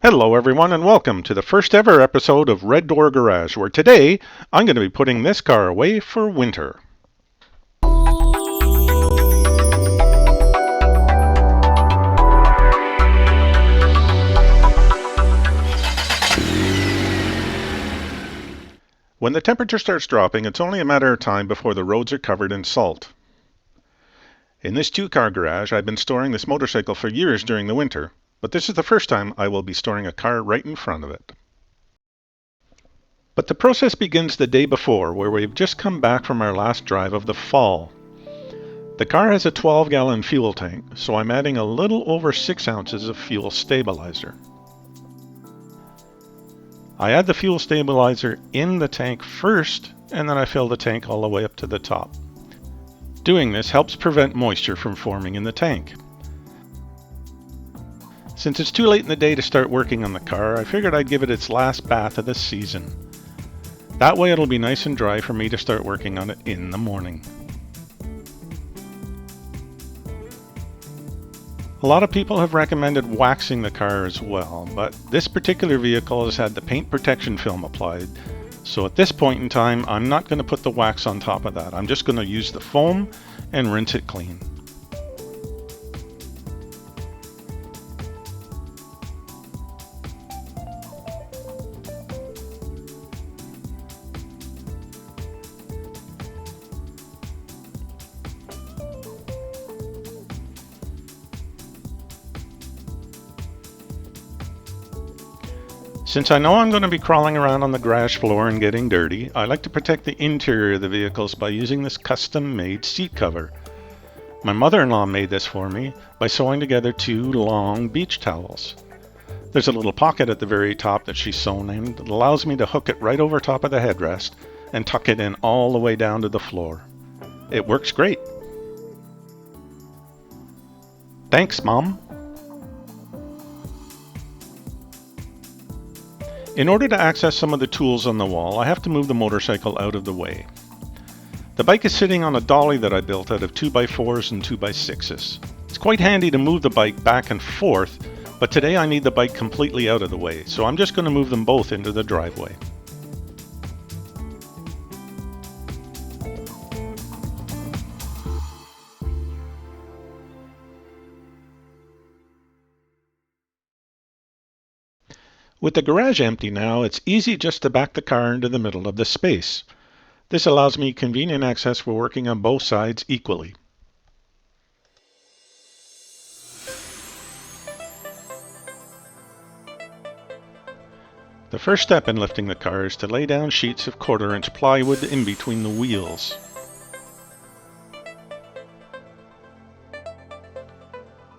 Hello everyone and welcome to the first ever episode of Red Door Garage, where today I'm going to be putting this car away for winter. When the temperature starts dropping, it's only a matter of time before the roads are covered in salt. In this two-car garage, I've been storing this motorcycle for years during the winter, but this is the first time I will be storing a car right in front of it. But the process begins the day before, where we've just come back from our last drive of the fall. The car has a 12-gallon fuel tank, so I'm adding a little over 6 ounces of fuel stabilizer. I add the fuel stabilizer in the tank first, and then I fill the tank all the way up to the top. Doing this helps prevent moisture from forming in the tank. Since it's too late in the day to start working on the car, I figured I'd give it its last bath of the season. That way it'll be nice and dry for me to start working on it in the morning. A lot of people have recommended waxing the car as well, but this particular vehicle has had the paint protection film applied, so at this point in time I'm not going to put the wax on top of that. I'm just going to use the foam and rinse it clean. Since I know I'm going to be crawling around on the garage floor and getting dirty, I like to protect the interior of the vehicles by using this custom-made seat cover. My mother-in-law made this for me by sewing together 2 long beach towels. There's a little pocket at the very top that she's sewn in that allows me to hook it right over top of the headrest and tuck it in all the way down to the floor. It works great. Thanks, Mom. In order to access some of the tools on the wall, I have to move the motorcycle out of the way. The bike is sitting on a dolly that I built out of 2x4s and 2x6s. It's quite handy to move the bike back and forth, but today I need the bike completely out of the way, so I'm just going to move them both into the driveway. With the garage empty now, it's easy just to back the car into the middle of the space. This allows me convenient access for working on both sides equally. The first step in lifting the car is to lay down sheets of 1/4-inch plywood in between the wheels.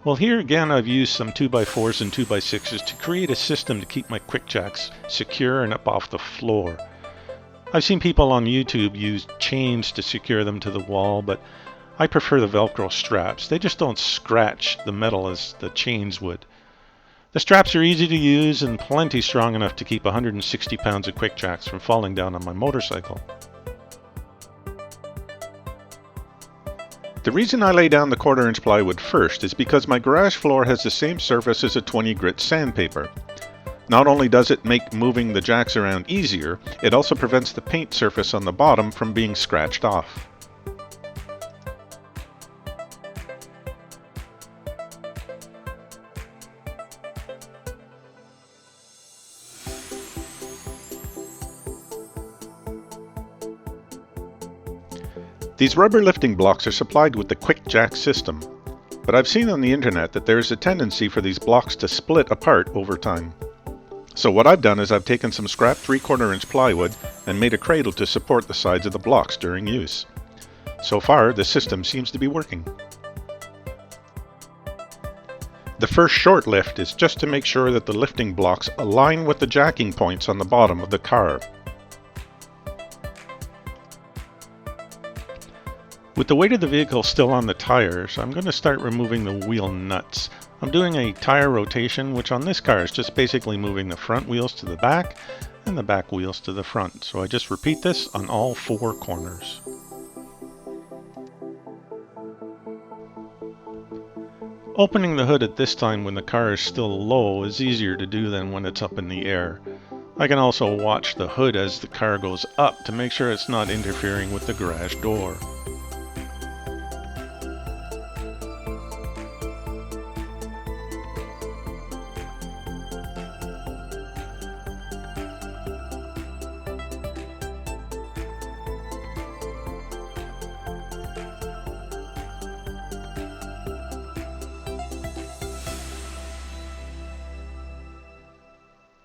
Well, here again I've used some 2x4s and 2x6s to create a system to keep my Quickjacks secure and up off the floor. I've seen people on YouTube use chains to secure them to the wall, but I prefer the Velcro straps. They just don't scratch the metal as the chains would. The straps are easy to use and plenty strong enough to keep 160 pounds of Quickjacks from falling down on my motorcycle. The reason I lay down the 1/4-inch plywood first is because my garage floor has the same surface as a 20 grit sandpaper. Not only does it make moving the jacks around easier, it also prevents the paint surface on the bottom from being scratched off. These rubber lifting blocks are supplied with the Quickjack system, but I've seen on the internet that there is a tendency for these blocks to split apart over time. So what I've done is I've taken some scrap 3/4-inch plywood and made a cradle to support the sides of the blocks during use. So far, the system seems to be working. The first short lift is just to make sure that the lifting blocks align with the jacking points on the bottom of the car. With the weight of the vehicle still on the tires, I'm going to start removing the wheel nuts. I'm doing a tire rotation, which on this car is just basically moving the front wheels to the back and the back wheels to the front. So I just repeat this on all 4 corners. Opening the hood at this time when the car is still low is easier to do than when it's up in the air. I can also watch the hood as the car goes up to make sure it's not interfering with the garage door.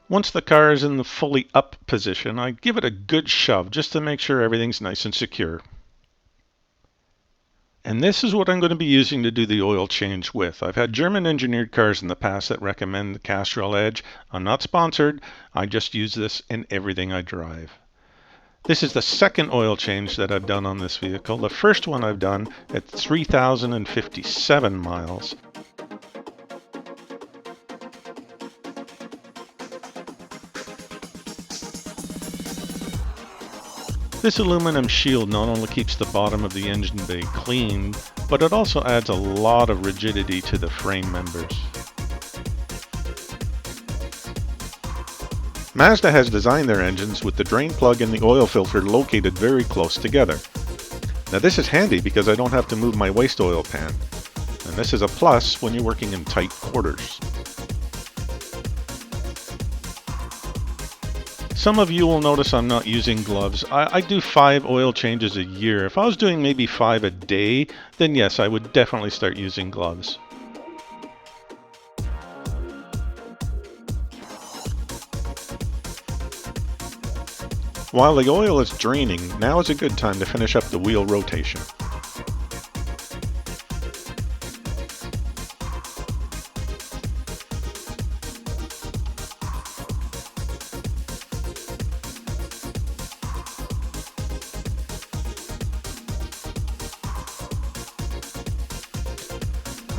Once the car is in the fully up position, I give it a good shove just to make sure everything's nice and secure. And this is what I'm going to be using to do the oil change with. I've had German engineered cars in the past that recommend the Castrol Edge. I'm not sponsored. I just use this in everything I drive. This is the second oil change that I've done on this vehicle. The first one I've done at 3,057 miles. This aluminum shield not only keeps the bottom of the engine bay clean, but it also adds a lot of rigidity to the frame members. Mazda has designed their engines with the drain plug and the oil filter located very close together. Now this is handy because I don't have to move my waste oil pan, and this is a plus when you're working in tight quarters. Some of you will notice I'm not using gloves. I do 5 oil changes a year. If I was doing maybe 5 a day, then yes, I would definitely start using gloves. While the oil is draining, now is a good time to finish up the wheel rotation.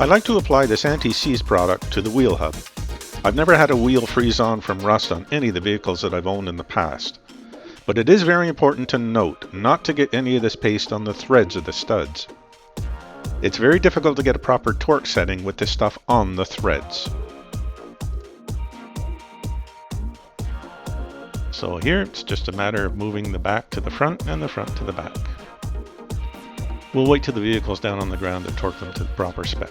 I like to apply this anti-seize product to the wheel hub. I've never had a wheel freeze on from rust on any of the vehicles that I've owned in the past. But it is very important to note not to get any of this paste on the threads of the studs. It's very difficult to get a proper torque setting with this stuff on the threads. So here it's just a matter of moving the back to the front and the front to the back. We'll wait till the vehicle's down on the ground to torque them to the proper spec.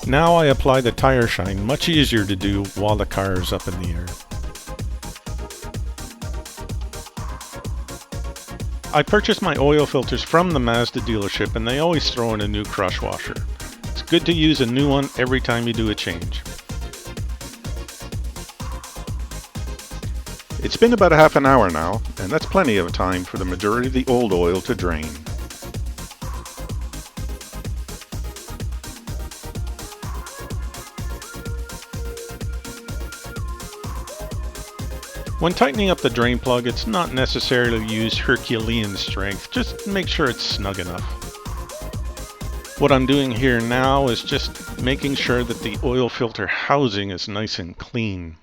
Now I apply the tire shine, much easier to do while the car is up in the air. I purchased my oil filters from the Mazda dealership and they always throw in a new crush washer. It's good to use a new one every time you do a change. It's been about a half an hour now, and that's plenty of time for the majority of the old oil to drain. When tightening up the drain plug, it's not necessary to use Herculean strength, just make sure it's snug enough. What I'm doing here now is just making sure that the oil filter housing is nice and clean.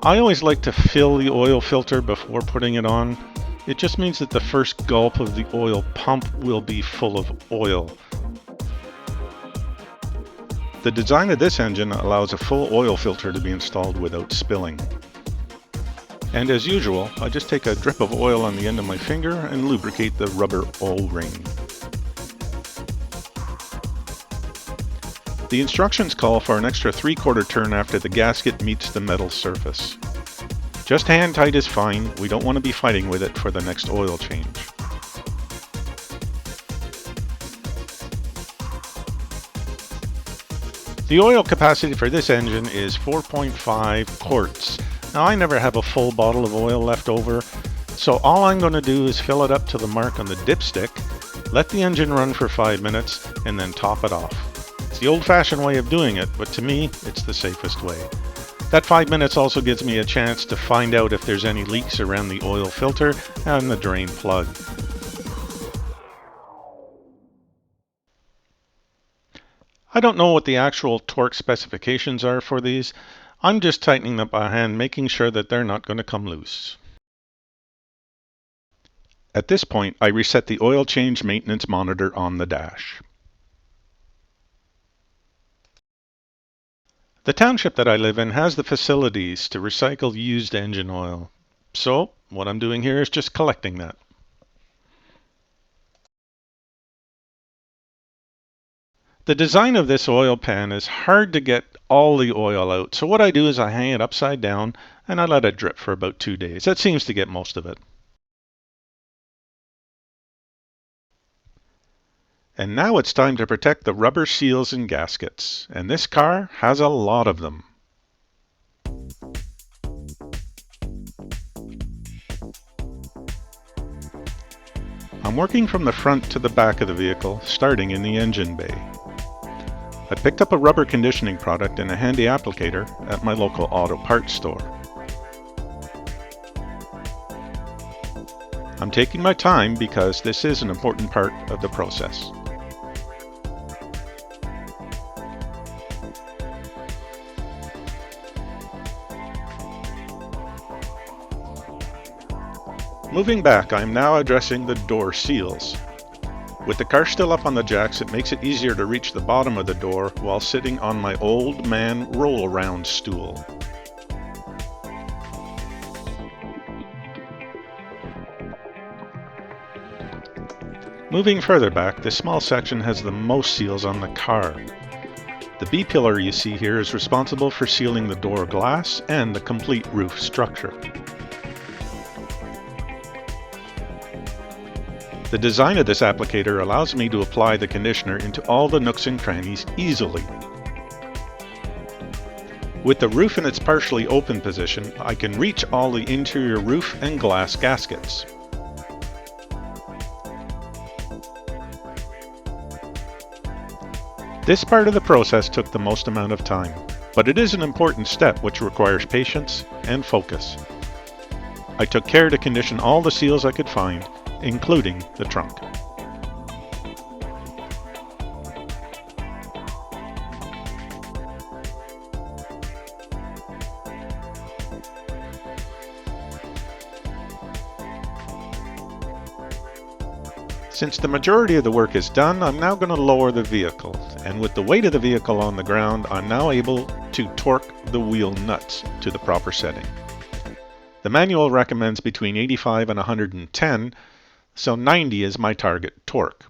I always like to fill the oil filter before putting it on. It just means that the first gulp of the oil pump will be full of oil. The design of this engine allows a full oil filter to be installed without spilling. And as usual, I just take a drip of oil on the end of my finger and lubricate the rubber O-ring. The instructions call for an extra 3/4 turn after the gasket meets the metal surface. Just hand tight is fine, we don't want to be fighting with it for the next oil change. The oil capacity for this engine is 4.5 quarts. Now I never have a full bottle of oil left over, so all I'm going to do is fill it up to the mark on the dipstick, let the engine run for 5 minutes, and then top it off. It's the old-fashioned way of doing it, but to me, it's the safest way. That 5 minutes also gives me a chance to find out if there's any leaks around the oil filter and the drain plug. I don't know what the actual torque specifications are for these. I'm just tightening them by hand, making sure that they're not going to come loose. At this point, I reset the oil change maintenance monitor on the dash. The township that I live in has the facilities to recycle used engine oil. So what I'm doing here is just collecting that. The design of this oil pan is hard to get all the oil out, so what I do is I hang it upside down and I let it drip for about 2 days. That seems to get most of it. And now it's time to protect the rubber seals and gaskets, and this car has a lot of them. I'm working from the front to the back of the vehicle, starting in the engine bay. I picked up a rubber conditioning product and a handy applicator at my local auto parts store. I'm taking my time because this is an important part of the process. Moving back, I'm now addressing the door seals. With the car still up on the jacks, it makes it easier to reach the bottom of the door while sitting on my old man roll-around stool. Moving further back, this small section has the most seals on the car. The B-pillar you see here is responsible for sealing the door glass and the complete roof structure. The design of this applicator allows me to apply the conditioner into all the nooks and crannies easily. With the roof in its partially open position, I can reach all the interior roof and glass gaskets. This part of the process took the most amount of time, but it is an important step which requires patience and focus. I took care to condition all the seals I could find, including the trunk. Since the majority of the work is done, I'm now going to lower the vehicle, and with the weight of the vehicle on the ground, I'm now able to torque the wheel nuts to the proper setting. The manual recommends between 85 and 110, so 90 is my target torque.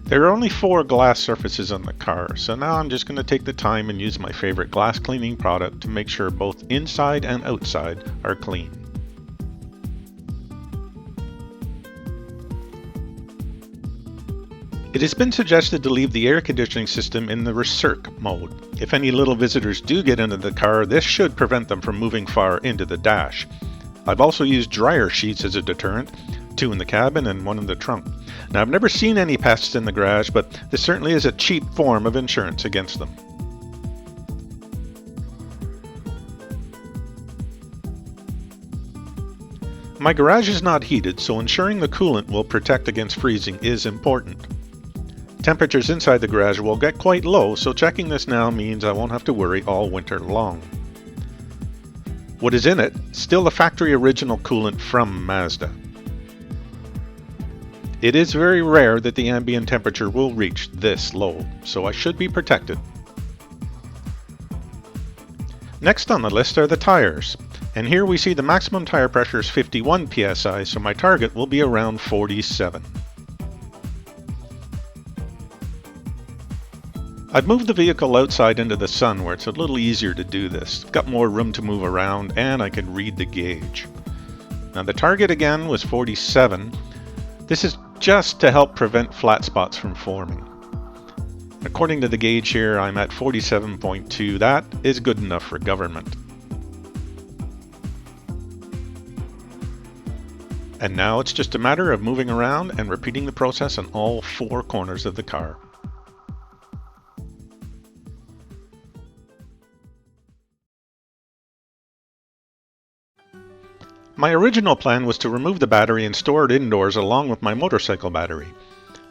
There are only 4 glass surfaces on the car, so now I'm just going to take the time and use my favorite glass cleaning product to make sure both inside and outside are clean. It has been suggested to leave the air conditioning system in the recirc mode. If any little visitors do get into the car, this should prevent them from moving far into the dash. I've also used dryer sheets as a deterrent, 2 in the cabin and 1 in the trunk. Now, I've never seen any pests in the garage, but this certainly is a cheap form of insurance against them. My garage is not heated, so ensuring the coolant will protect against freezing is important. Temperatures inside the garage will get quite low, so checking this now means I won't have to worry all winter long. What is in it? Still the factory original coolant from Mazda. It is very rare that the ambient temperature will reach this low, so I should be protected. Next on the list are the tires, and here we see the maximum tire pressure is 51 psi, so my target will be around 47. I've moved the vehicle outside into the sun where it's a little easier to do this. I've got more room to move around and I can read the gauge. Now the target again was 47. This is just to help prevent flat spots from forming. According to the gauge here, I'm at 47.2. That is good enough for government. And now it's just a matter of moving around and repeating the process on all 4 corners of the car. My original plan was to remove the battery and store it indoors along with my motorcycle battery.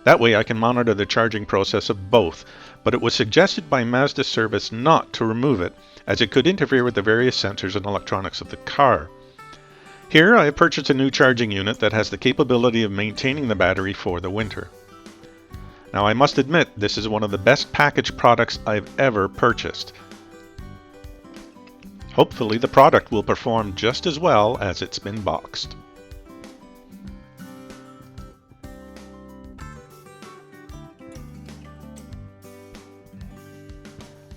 That way I can monitor the charging process of both, but it was suggested by Mazda service not to remove it, as it could interfere with the various sensors and electronics of the car. Here I have purchased a new charging unit that has the capability of maintaining the battery for the winter. Now I must admit, this is one of the best packaged products I've ever purchased. Hopefully the product will perform just as well as it's been boxed.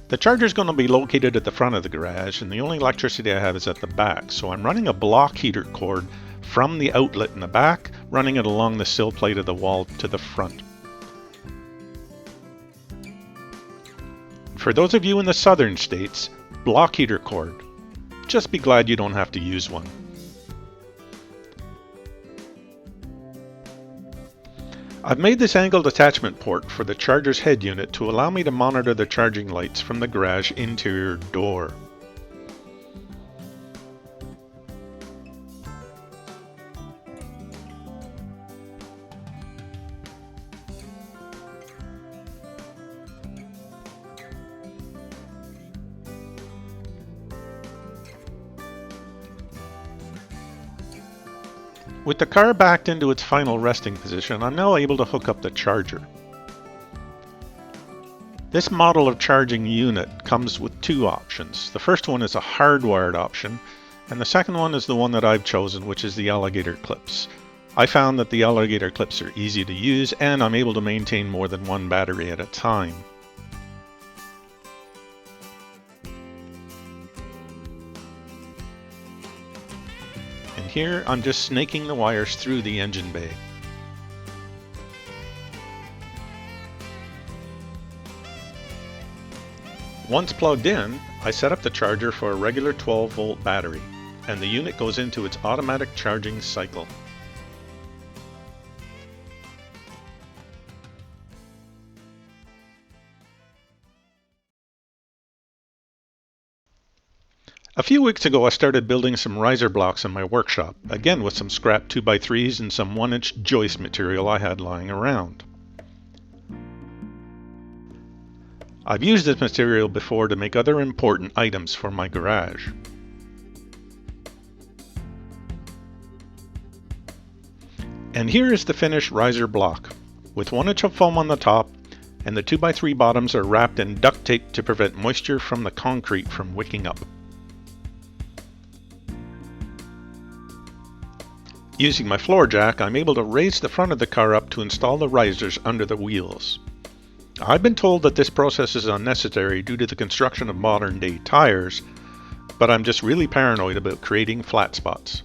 The charger is going to be located at the front of the garage, and the only electricity I have is at the back, so I'm running a block heater cord from the outlet in the back, running it along the sill plate of the wall to the front. For those of you in the southern states, block heater cord. Just be glad you don't have to use one. I've made this angled attachment port for the charger's head unit to allow me to monitor the charging lights from the garage interior door. With the car backed into its final resting position, I'm now able to hook up the charger. This model of charging unit comes with two options. The first one is a hardwired option, and the second one is the one that I've chosen, which is the alligator clips. I found that the alligator clips are easy to use, and I'm able to maintain more than one battery at a time. Here I'm just snaking the wires through the engine bay. Once plugged in, I set up the charger for a regular 12-volt battery, and the unit goes into its automatic charging cycle. A few weeks ago I started building some riser blocks in my workshop, again with some scrap 2x3s and some 1-inch joist material I had lying around. I've used this material before to make other important items for my garage. And here is the finished riser block, with 1 inch of foam on the top, and the 2x3 bottoms are wrapped in duct tape to prevent moisture from the concrete from wicking up. Using my floor jack, I'm able to raise the front of the car up to install the risers under the wheels. I've been told that this process is unnecessary due to the construction of modern day tires, but I'm just really paranoid about creating flat spots.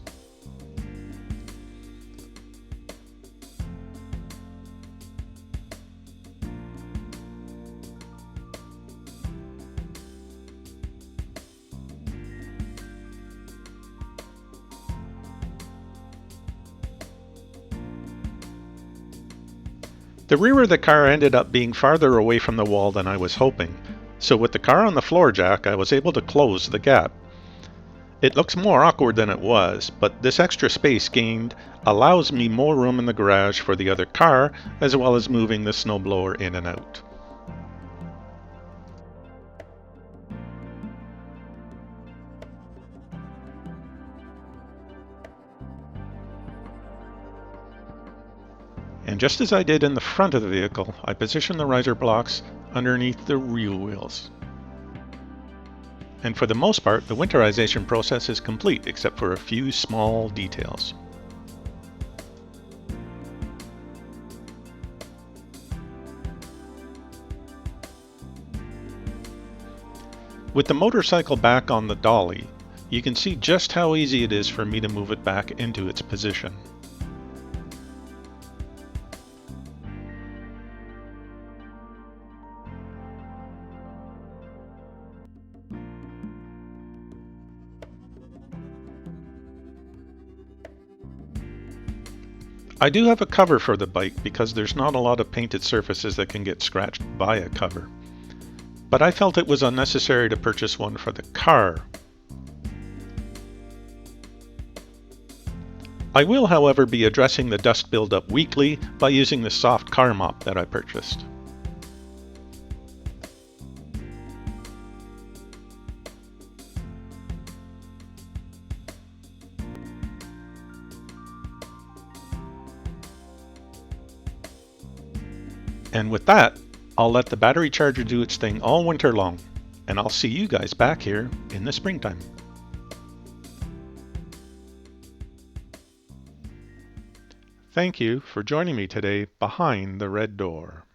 The rear of the car ended up being farther away from the wall than I was hoping, so with the car on the floor jack I was able to close the gap. It looks more awkward than it was, but this extra space gained allows me more room in the garage for the other car, as well as moving the snowblower in and out. And just as I did in the front of the vehicle, I positioned the riser blocks underneath the rear wheels. And for the most part, the winterization process is complete, except for a few small details. With the motorcycle back on the dolly, you can see just how easy it is for me to move it back into its position. I do have a cover for the bike because there's not a lot of painted surfaces that can get scratched by a cover. But I felt it was unnecessary to purchase one for the car. I will, however, be addressing the dust buildup weekly by using the soft car mop that I purchased. And with that, I'll let the battery charger do its thing all winter long, and I'll see you guys back here in the springtime. Thank you for joining me today behind the red door.